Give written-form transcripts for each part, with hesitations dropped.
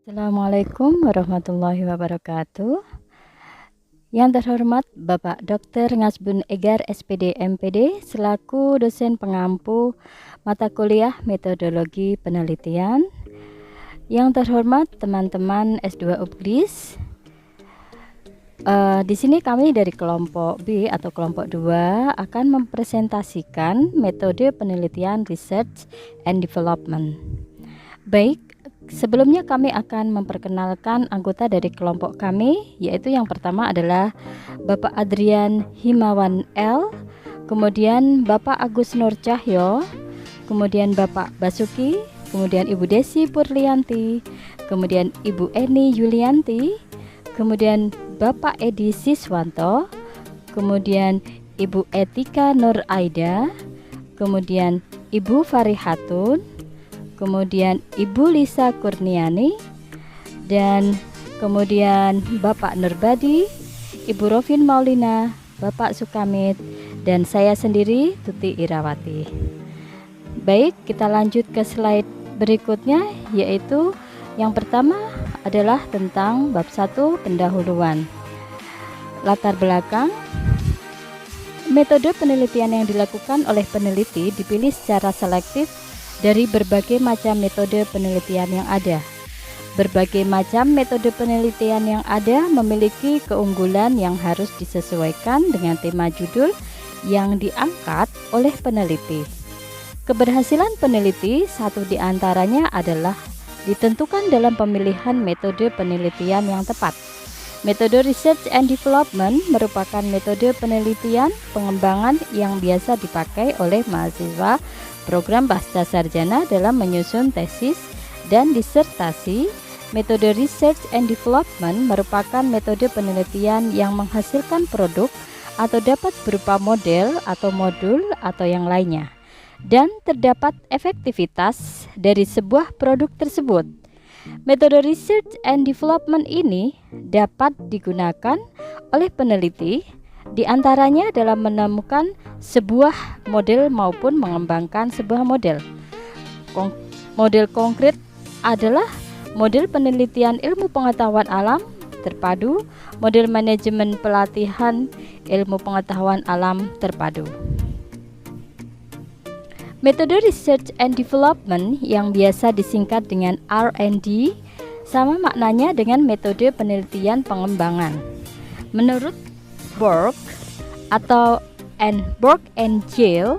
Assalamualaikum warahmatullahi wabarakatuh. Yang terhormat Bapak Dr. Ngasbun Egar SPD MPD selaku dosen pengampu mata kuliah metodologi penelitian. Yang terhormat teman-teman S2 UPGRIS. Di sini kami dari kelompok B atau kelompok 2 akan mempresentasikan metode penelitian research and development. Baik, sebelumnya kami akan memperkenalkan anggota dari kelompok kami, yaitu yang pertama adalah Bapak Adrian Himawan L, kemudian Bapak Agus Nur Cahyo, kemudian Bapak Basuki, kemudian Ibu Desi Purlianti, kemudian Ibu Eni Yulianti, kemudian Bapak Edi Siswanto, kemudian Ibu Etika Nur Aida, kemudian Ibu Farihatun, kemudian Ibu Lisa Kurniani, dan kemudian Bapak Nurbadi, Ibu Rofin Maulina, Bapak Sukamit, dan saya sendiri Tuti Irawati. Baik, kita lanjut ke slide berikutnya, yaitu yang pertama adalah tentang bab 1 pendahuluan. Latar belakang. Metode penelitian yang dilakukan oleh peneliti dipilih secara selektif dari berbagai macam metode penelitian yang ada. Berbagai macam metode penelitian yang ada memiliki keunggulan yang harus disesuaikan dengan tema judul yang diangkat oleh peneliti. Keberhasilan peneliti satu di antaranya adalah ditentukan dalam pemilihan metode penelitian yang tepat. Metode research and development merupakan metode penelitian pengembangan yang biasa dipakai oleh mahasiswa program pasca sarjana dalam menyusun tesis dan disertasi. Metode research and development merupakan metode penelitian yang menghasilkan produk atau dapat berupa model atau modul atau yang lainnya, dan terdapat efektivitas dari sebuah produk tersebut. Metode research and development ini dapat digunakan oleh peneliti di antaranya dalam menemukan sebuah model maupun mengembangkan sebuah model. Model konkret adalah model penelitian ilmu pengetahuan alam terpadu, model manajemen pelatihan ilmu pengetahuan alam terpadu. Metode research and development yang biasa disingkat dengan R&D sama maknanya dengan metode penelitian pengembangan. Menurut Borg and Yale,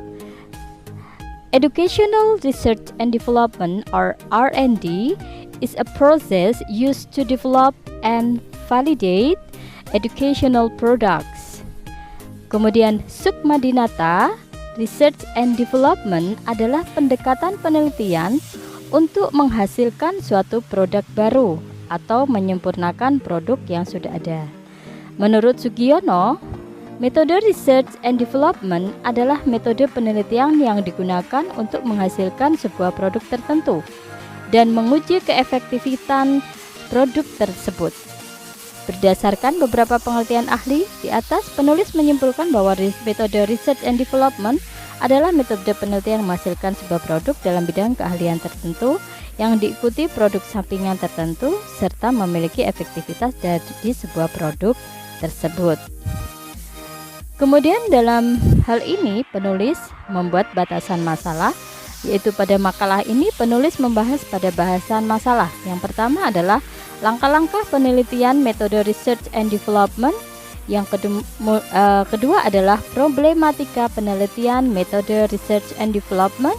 Educational Research and Development or R&D is a process used to develop and validate educational products. Kemudian Sukmadinata, Research and Development adalah pendekatan penelitian untuk menghasilkan suatu produk baru atau menyempurnakan produk yang sudah ada. Menurut Sugiono, metode research and development adalah metode penelitian yang digunakan untuk menghasilkan sebuah produk tertentu dan menguji keefektifan produk tersebut. Berdasarkan beberapa penelitian ahli di atas, penulis menyimpulkan bahwa metode research and development adalah metode penelitian yang menghasilkan sebuah produk dalam bidang keahlian tertentu yang diikuti produk sampingan tertentu serta memiliki efektivitas dari sebuah produk tersebut. Kemudian dalam hal ini penulis membuat batasan masalah, yaitu pada makalah ini penulis membahas pada bahasan masalah. Yang pertama adalah langkah-langkah penelitian metode research and development. Yang kedua adalah problematika penelitian metode research and development.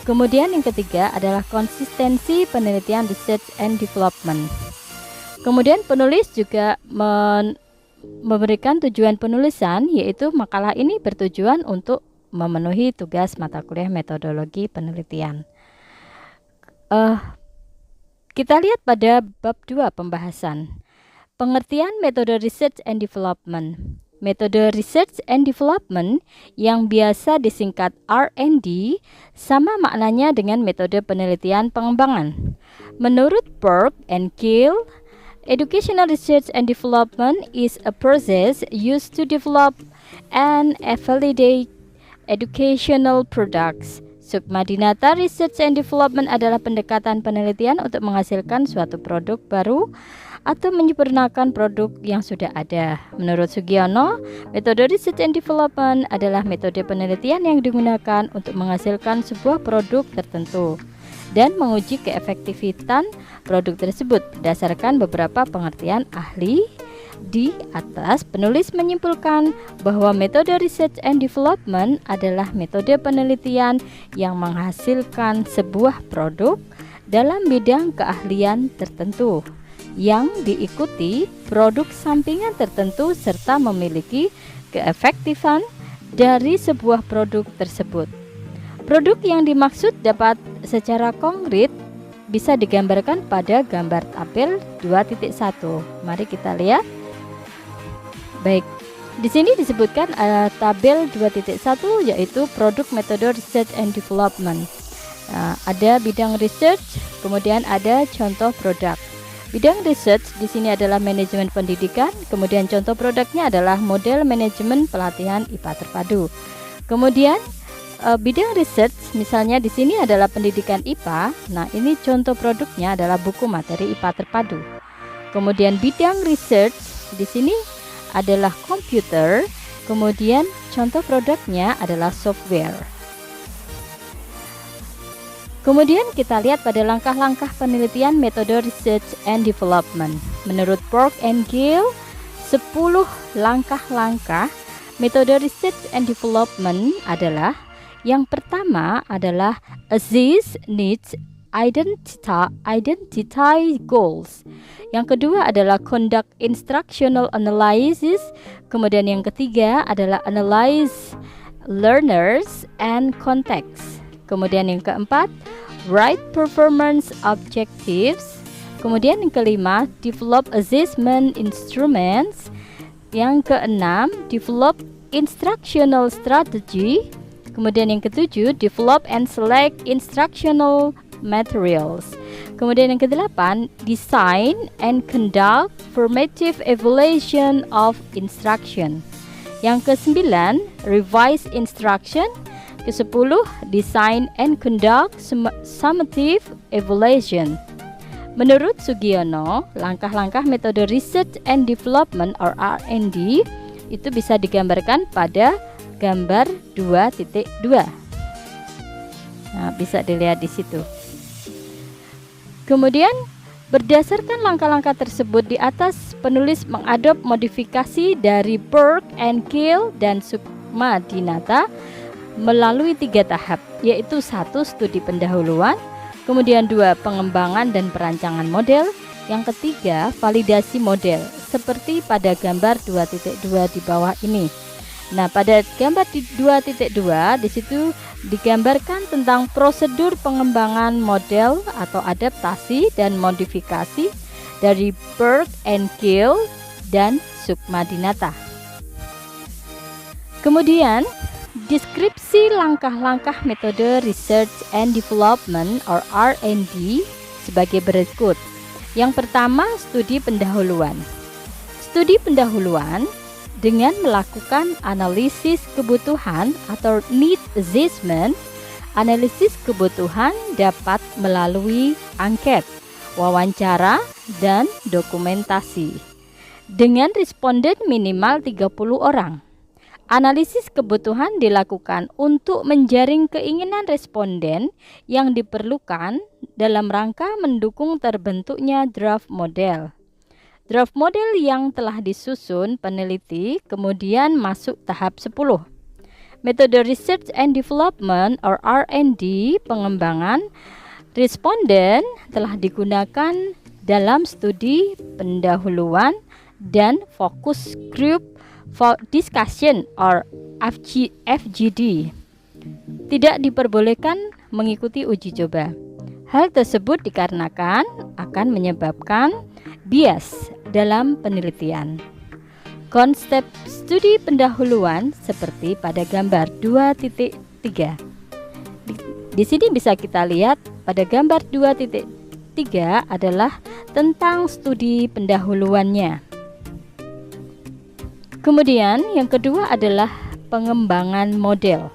Kemudian yang ketiga adalah konsistensi penelitian research and development. Kemudian penulis juga memberikan tujuan penulisan, yaitu makalah ini bertujuan untuk memenuhi tugas mata kuliah metodologi penelitian. Kita lihat pada bab 2 pembahasan. Pengertian metode research and development. Metode research and development yang biasa disingkat R&D sama maknanya dengan metode penelitian pengembangan. Menurut Borg and Yale, educational research and development is a process used to develop and validate educational products. Sukmadinata Research and Development adalah pendekatan penelitian untuk menghasilkan suatu produk baru atau menyempurnakan produk yang sudah ada. Menurut Sugiono, metode Research and Development adalah metode penelitian yang digunakan untuk menghasilkan sebuah produk tertentu dan menguji keefektifan produk tersebut berdasarkan beberapa pengertian ahli. Di atas, penulis menyimpulkan bahwa metode Research and Development adalah metode penelitian yang menghasilkan sebuah produk dalam bidang keahlian tertentu yang diikuti produk sampingan tertentu serta memiliki keefektifan dari sebuah produk tersebut. Produk yang dimaksud dapat secara konkret bisa digambarkan pada gambar tabel 2.1. Mari kita lihat. Baik, di sini disebutkan tabel 2.1 yaitu produk metode research and development. Ada bidang research, kemudian ada contoh produk. Bidang research di sini adalah manajemen pendidikan, kemudian contoh produknya adalah model manajemen pelatihan IPA terpadu. Kemudian bidang research misalnya di sini adalah pendidikan IPA. Nah, ini contoh produknya adalah buku materi IPA terpadu. Kemudian bidang research di sini adalah komputer, kemudian contoh produknya adalah software. Kemudian kita lihat pada langkah-langkah penelitian metode research and development. Menurut Borg and Gill, 10 langkah-langkah metode research and development adalah: yang pertama adalah assess needs, identify goals. Yang kedua adalah conduct instructional analysis. Kemudian yang ketiga adalah analyze learners and context. Kemudian yang keempat, write performance objectives. Kemudian yang kelima, develop assessment instruments. Yang keenam, develop instructional strategy. Kemudian yang ketujuh, develop and select instructional materials. Kemudian yang kedelapan, design and conduct formative evaluation of instruction. Yang kesembilan, revise instruction. Kesepuluh, design and conduct summative evaluation. Menurut Sugiono, langkah-langkah metode research and development or R&D itu bisa digambarkan pada gambar 2.2. Nah, bisa dilihat di situ. Kemudian, berdasarkan langkah-langkah tersebut di atas, penulis mengadop modifikasi dari Borg and Gill dan Sukmadinata melalui 3 tahap, yaitu 1. Studi pendahuluan, kemudian 2. Pengembangan dan perancangan model, yang ketiga validasi model, seperti pada gambar 2.2 di bawah ini. Nah, pada gambar 2.2 di situ digambarkan tentang prosedur pengembangan model atau adaptasi dan modifikasi dari Borg and Gill dan Sukmadinata. Kemudian, deskripsi langkah-langkah metode research and development or R&D sebagai berikut. Yang pertama, studi pendahuluan. Studi pendahuluan dengan melakukan analisis kebutuhan atau need assessment. Analisis kebutuhan dapat melalui angket, wawancara, dan dokumentasi dengan responden minimal 30 orang. Analisis kebutuhan dilakukan untuk menjaring keinginan responden yang diperlukan dalam rangka mendukung terbentuknya draft model. Draft model yang telah disusun peneliti kemudian masuk tahap 10. Metode Research and Development or R&D pengembangan responden telah digunakan dalam studi pendahuluan dan focus group for discussion or FGD. Tidak diperbolehkan mengikuti uji coba. Hal tersebut dikarenakan akan menyebabkan bias dalam penelitian. Konsep studi pendahuluan seperti pada gambar 2.3. Di sini bisa kita lihat pada gambar 2.3 adalah tentang studi pendahuluannya. Kemudian yang kedua adalah pengembangan model.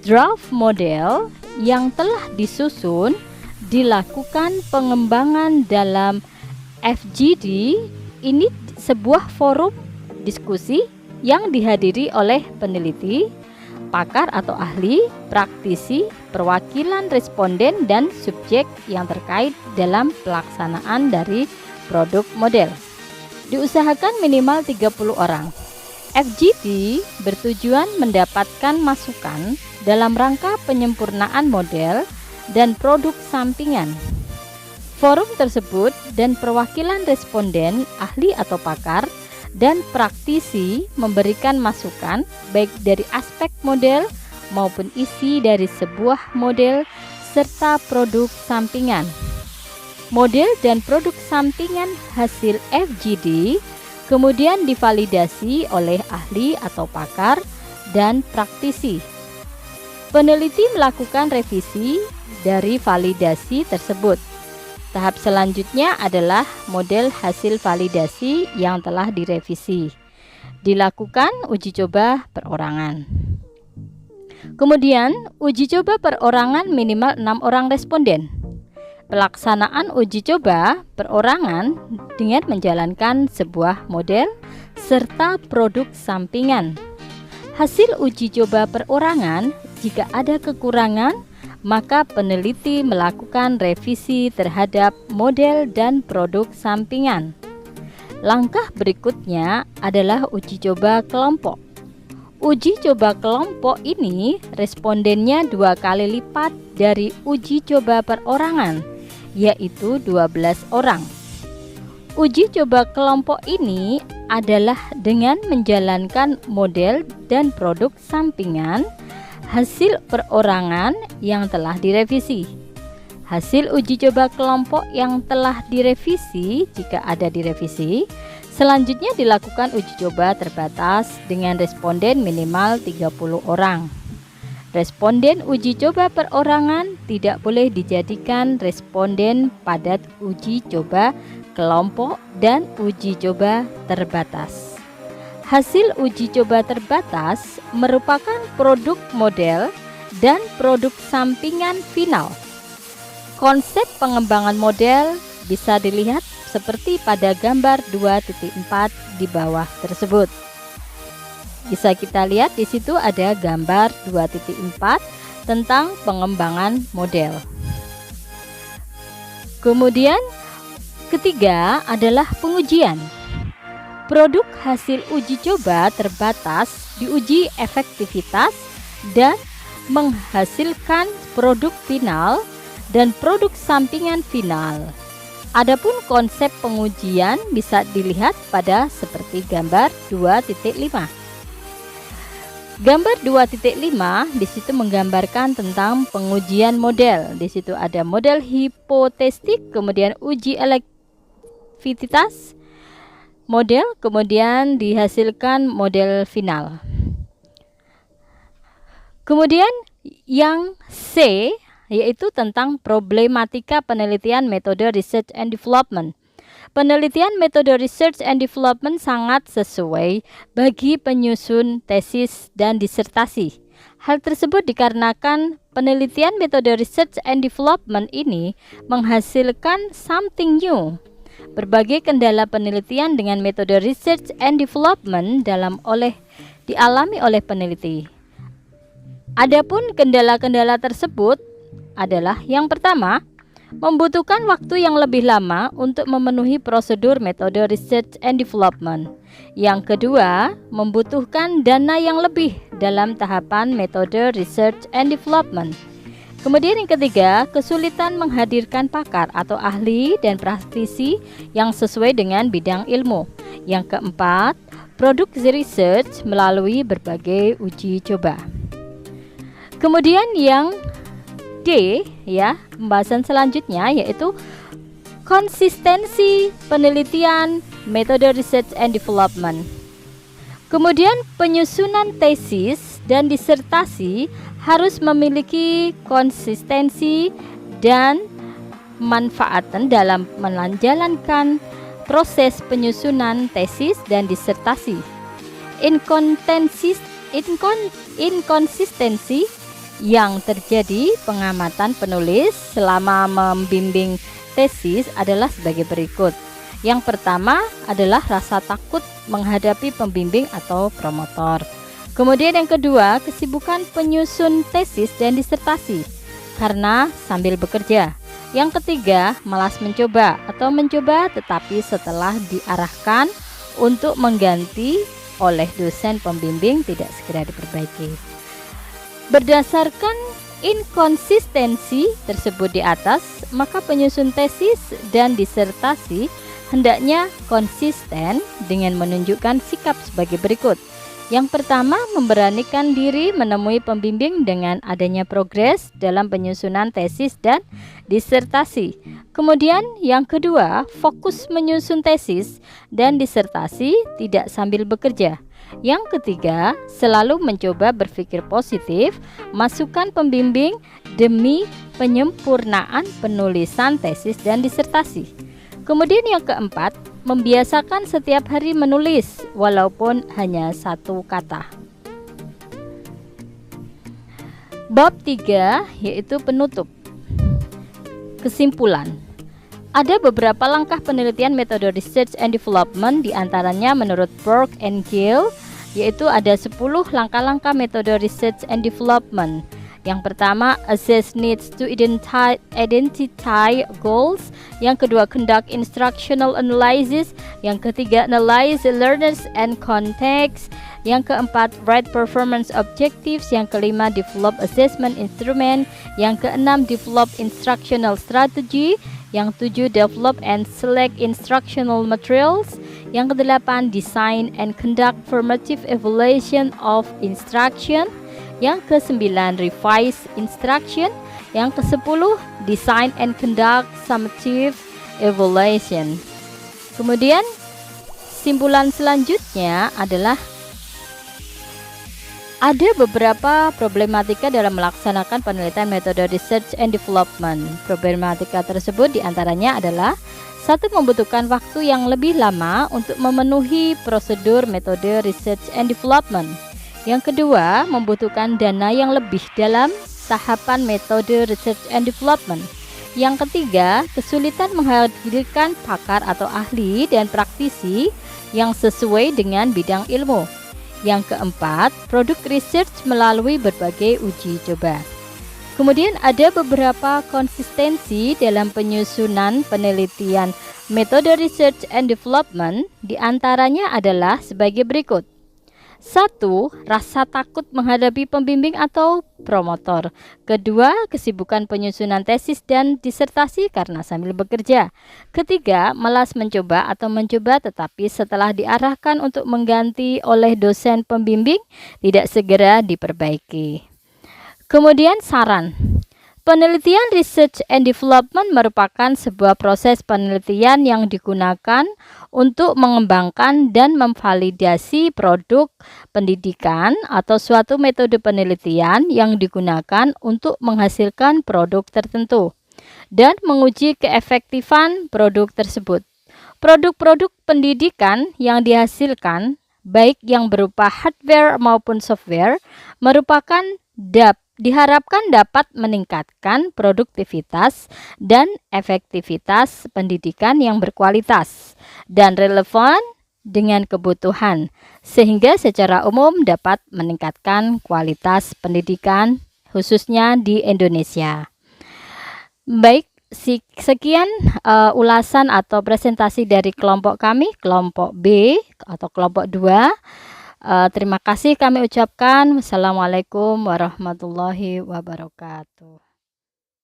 draft model yang telah disusun dilakukan pengembangan dalam FGD. Ini sebuah forum diskusi yang dihadiri oleh peneliti, pakar atau ahli, praktisi, perwakilan responden, dan subjek yang terkait dalam pelaksanaan dari produk model. Diusahakan minimal 30 orang. FGD bertujuan mendapatkan masukan dalam rangka penyempurnaan model dan produk sampingan. Forum tersebut dan perwakilan responden, ahli atau pakar, dan praktisi memberikan masukan baik dari aspek model maupun isi dari sebuah model serta produk sampingan. Model dan produk sampingan hasil FGD kemudian divalidasi oleh ahli atau pakar dan praktisi. Peneliti melakukan revisi dari validasi tersebut. Tahap selanjutnya adalah model hasil validasi yang telah direvisi. Dilakukan uji coba perorangan. Kemudian, uji coba perorangan minimal 6 orang responden. Pelaksanaan uji coba perorangan dengan menjalankan sebuah model serta produk sampingan. Hasil uji coba perorangan, jika ada kekurangan, maka peneliti melakukan revisi terhadap model dan produk sampingan. Langkah berikutnya adalah uji coba kelompok. Uji coba kelompok ini respondennya 2 kali lipat dari uji coba perorangan, yaitu 12 orang. Uji coba kelompok ini adalah dengan menjalankan model dan produk sampingan hasil perorangan yang telah direvisi. Hasil uji coba kelompok yang telah direvisi, jika ada direvisi, selanjutnya dilakukan uji coba terbatas dengan responden minimal 30 orang. Responden uji coba perorangan tidak boleh dijadikan responden pada uji coba kelompok dan uji coba terbatas. Hasil uji coba terbatas merupakan produk model dan produk sampingan final. Konsep pengembangan model bisa dilihat seperti pada gambar 2.4 di bawah tersebut. Bisa kita lihat di situ ada gambar 2.4 tentang pengembangan model. Kemudian ketiga adalah pengujian. Produk hasil uji coba terbatas diuji efektivitas dan menghasilkan produk final dan produk sampingan final. Adapun konsep pengujian bisa dilihat pada seperti gambar 2.5. Gambar 2.5 di situ menggambarkan tentang pengujian model. Di situ ada model hipotestik, kemudian uji efektivitas model, kemudian dihasilkan model final. Kemudian yang C yaitu tentang problematika penelitian metode research and development. Penelitian metode research and development sangat sesuai bagi penyusun tesis dan disertasi. Hal tersebut dikarenakan penelitian metode research and development ini menghasilkan something new. Berbagai kendala penelitian dengan metode research and development dialami oleh peneliti. Adapun kendala-kendala tersebut adalah yang pertama, membutuhkan waktu yang lebih lama untuk memenuhi prosedur metode research and development. Yang kedua, membutuhkan dana yang lebih dalam tahapan metode research and development. Kemudian yang ketiga, kesulitan menghadirkan pakar atau ahli dan praktisi yang sesuai dengan bidang ilmu. Yang keempat, produk research melalui berbagai uji coba. Kemudian yang D ya, pembahasan selanjutnya yaitu konsistensi penelitian metode research and development. Kemudian penyusunan tesis dan disertasi harus memiliki konsistensi dan manfaatan dalam menjalankan proses penyusunan tesis dan disertasi. Inkonsistensi yang terjadi pengamatan penulis selama membimbing tesis adalah sebagai berikut. Yang pertama adalah rasa takut menghadapi pembimbing atau promotor. Kemudian yang kedua, kesibukan penyusun tesis dan disertasi karena sambil bekerja. Yang ketiga, malas mencoba atau mencoba tetapi setelah diarahkan untuk mengganti oleh dosen pembimbing tidak segera diperbaiki. Berdasarkan inkonsistensi tersebut di atas, maka penyusun tesis dan disertasi hendaknya konsisten dengan menunjukkan sikap sebagai berikut. Yang pertama, memberanikan diri menemui pembimbing dengan adanya progres dalam penyusunan tesis dan disertasi. Kemudian yang kedua, fokus menyusun tesis dan disertasi tidak sambil bekerja. Yang ketiga, selalu mencoba berpikir positif, masukan pembimbing demi penyempurnaan penulisan tesis dan disertasi. Kemudian yang keempat, membiasakan setiap hari menulis walaupun hanya satu kata. Bab 3 yaitu penutup. Kesimpulan. Ada beberapa langkah penelitian metode research and development, diantaranya menurut Burke and Gill, yaitu ada 10 langkah-langkah metode research and development. Yang pertama, assess needs to identify goals. Yang kedua, conduct instructional analysis. Yang ketiga, analyze learners and context. Yang keempat, write performance objectives. Yang kelima, develop assessment instrument. Yang keenam, develop instructional strategy. Yang tujuh, develop and select instructional materials. Yang kedelapan, design and conduct formative evaluation of instruction. Yang ke-9, revise instruction. Yang ke-10, design and conduct summative evaluation. Kemudian kesimpulan selanjutnya adalah ada beberapa problematika dalam melaksanakan penelitian metode research and development. Problematika tersebut diantaranya adalah: 1. Membutuhkan waktu yang lebih lama untuk memenuhi prosedur metode research and development. Yang kedua, membutuhkan dana yang lebih dalam tahapan metode research and development. Yang ketiga, kesulitan menghadirkan pakar atau ahli dan praktisi yang sesuai dengan bidang ilmu. Yang keempat, produk research melalui berbagai uji coba. Kemudian ada beberapa konsistensi dalam penyusunan penelitian metode research and development, diantaranya adalah sebagai berikut. 1. Rasa takut menghadapi pembimbing atau promotor. Kedua, kesibukan penyusunan tesis dan disertasi karena sambil bekerja. Ketiga, malas mencoba atau mencoba tetapi setelah diarahkan untuk mengganti oleh dosen pembimbing tidak segera diperbaiki. Kemudian saran. Penelitian research and development merupakan sebuah proses penelitian yang digunakan untuk mengembangkan dan memvalidasi produk pendidikan atau suatu metode penelitian yang digunakan untuk menghasilkan produk tertentu dan menguji keefektifan produk tersebut. Produk-produk pendidikan yang dihasilkan, baik yang berupa hardware maupun software, diharapkan dapat meningkatkan produktivitas dan efektivitas pendidikan yang berkualitas dan relevan dengan kebutuhan, sehingga secara umum dapat meningkatkan kualitas pendidikan khususnya di Indonesia. Baik, sekian ulasan atau presentasi dari kelompok kami, kelompok B atau kelompok 2. Terima kasih kami ucapkan. Wassalamualaikum warahmatullahi wabarakatuh.